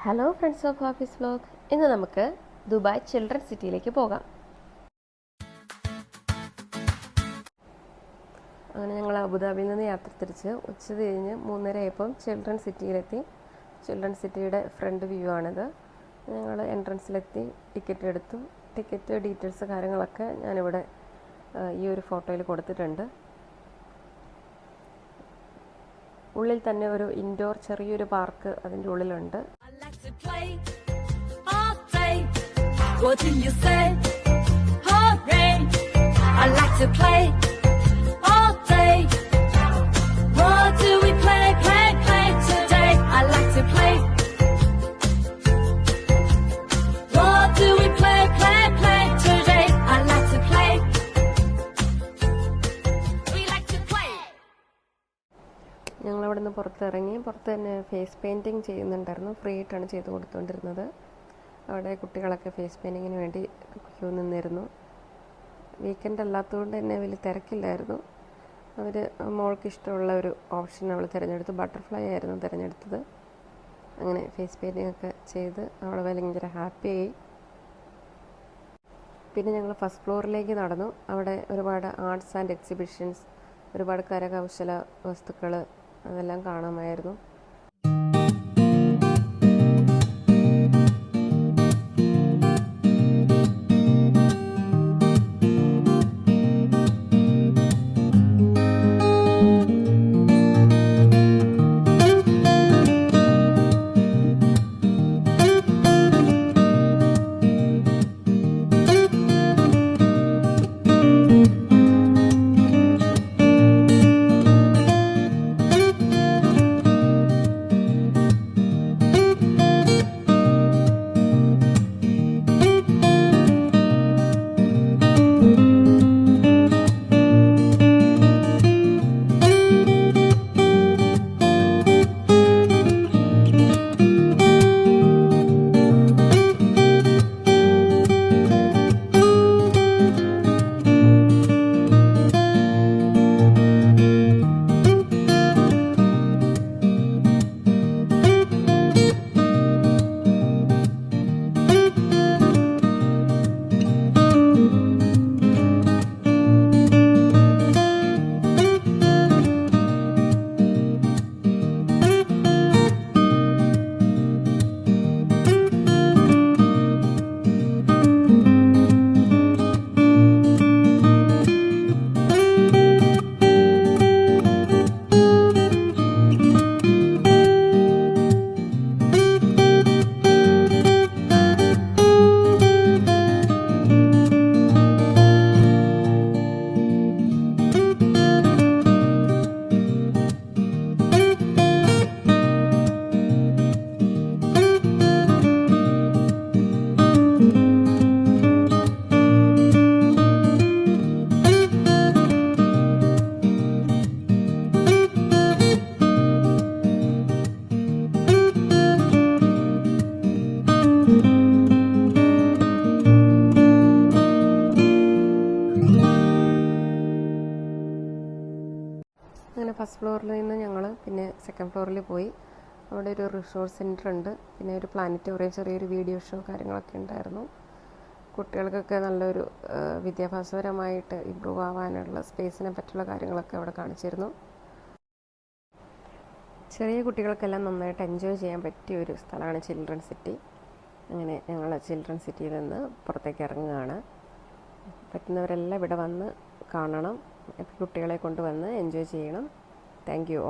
Hello friends of office vlog. ഇന്ന് നമുക്ക് Dubai children സിറ്റിയിലേക്ക് പോകാം. അങ്ങനെ ഞങ്ങൾ അബുദാബിയിൽ നിന്ന് യാത്ര തിരിച്ച് ഉച്ച കഴിഞ്ഞ് 3:30 ആയപ്പം ചിൽഡ്രൻ സിറ്റിയിലെത്തി. ചിൽഡ്രൻ സിറ്റിയുടെ ഫ്രണ്ട് വ്യൂ ആണിത്. ഞങ്ങൾ എൻട്രൻസിലെത്തി, ടിക്കറ്റ് എടുത്തു. ടിക്കറ്റ് ഡീറ്റെയിൽസ് കാര്യങ്ങളൊക്കെ ഞാനിവിടെ ഈ ഒരു ഫോട്ടോയിൽ കൊടുത്തിട്ടുണ്ട്. ഉള്ളിൽ തന്നെ ഒരു ഇൻഡോർ ചെറിയൊരു പാർക്ക് അതിൻ്റെ ഉള്ളിലുണ്ട്. ഞങ്ങളവിടെ നിന്ന് പുറത്തിറങ്ങി. പുറത്ത് തന്നെ ഫേസ് പെയിൻറ്റിങ് ചെയ്യുന്നുണ്ടായിരുന്നു. ഫ്രീ ആയിട്ടാണ് ചെയ്ത് കൊടുത്തുകൊണ്ടിരുന്നത്. അവിടെ കുട്ടികളൊക്കെ ഫേസ് പെയിൻറ്റിങ്ങിന് വേണ്ടി ക്യൂ നിന്നിരുന്നു. വീക്കെൻഡ് അല്ലാത്തതുകൊണ്ട് തന്നെ വലിയ തിരക്കില്ലായിരുന്നു. അവർ മോൾക്ക് ഇഷ്ടമുള്ള ഒരു ഓപ്ഷൻ അവൾ തിരഞ്ഞെടുത്തു. ബട്ടർഫ്ലൈ ആയിരുന്നു തിരഞ്ഞെടുത്തത്. അങ്ങനെ ഫേസ് പെയിൻറ്റിങ് ഒക്കെ ചെയ്ത് അവൾ ഭയങ്കര ഹാപ്പിയായി. പിന്നെ ഞങ്ങൾ ഫസ്റ്റ് ഫ്ലോറിലേക്ക് നടന്നു. അവിടെ ഒരുപാട് ആർട്സ് ആൻഡ് എക്സിബിഷൻസ്, ഒരുപാട് കരകൗശല വസ്തുക്കൾ അതെല്ലാം കാണാമായിരുന്നു. അങ്ങനെ ഫസ്റ്റ് ഫ്ലോറിൽ നിന്ന് ഞങ്ങൾ പിന്നെ സെക്കൻഡ് ഫ്ലോറിൽ പോയി. അവിടെ ഒരു റിസോർട്ട് സെൻറ്റർ ഉണ്ട്. പിന്നെ ഒരു പ്ലാനറ്റോറിയം, ചെറിയൊരു വീഡിയോ ഷോ കാര്യങ്ങളൊക്കെ ഉണ്ടായിരുന്നു. കുട്ടികൾക്കൊക്കെ നല്ലൊരു വിദ്യാഭ്യാസപരമായിട്ട് ഇമ്പ്രൂവ് ആവാനുള്ള സ്പേസിനെ പറ്റിയുള്ള കാര്യങ്ങളൊക്കെ അവിടെ കാണിച്ചിരുന്നു. ചെറിയ കുട്ടികൾക്കെല്ലാം നന്നായിട്ട് എൻജോയ് ചെയ്യാൻ പറ്റിയ ഒരു സ്ഥലമാണ് ചിൽഡ്രൻ സിറ്റി. അങ്ങനെ ഞങ്ങൾ ചിൽഡ്രൻ സിറ്റിയിൽ നിന്ന് പുറത്തേക്ക് ഇറങ്ങുകയാണ്. പറ്റുന്നവരെല്ലാം ഇവിടെ വന്ന് കാണണം. കുട്ടികളെ കൊണ്ടുവന്ന് എൻജോയ് ചെയ്യണം. Thank you.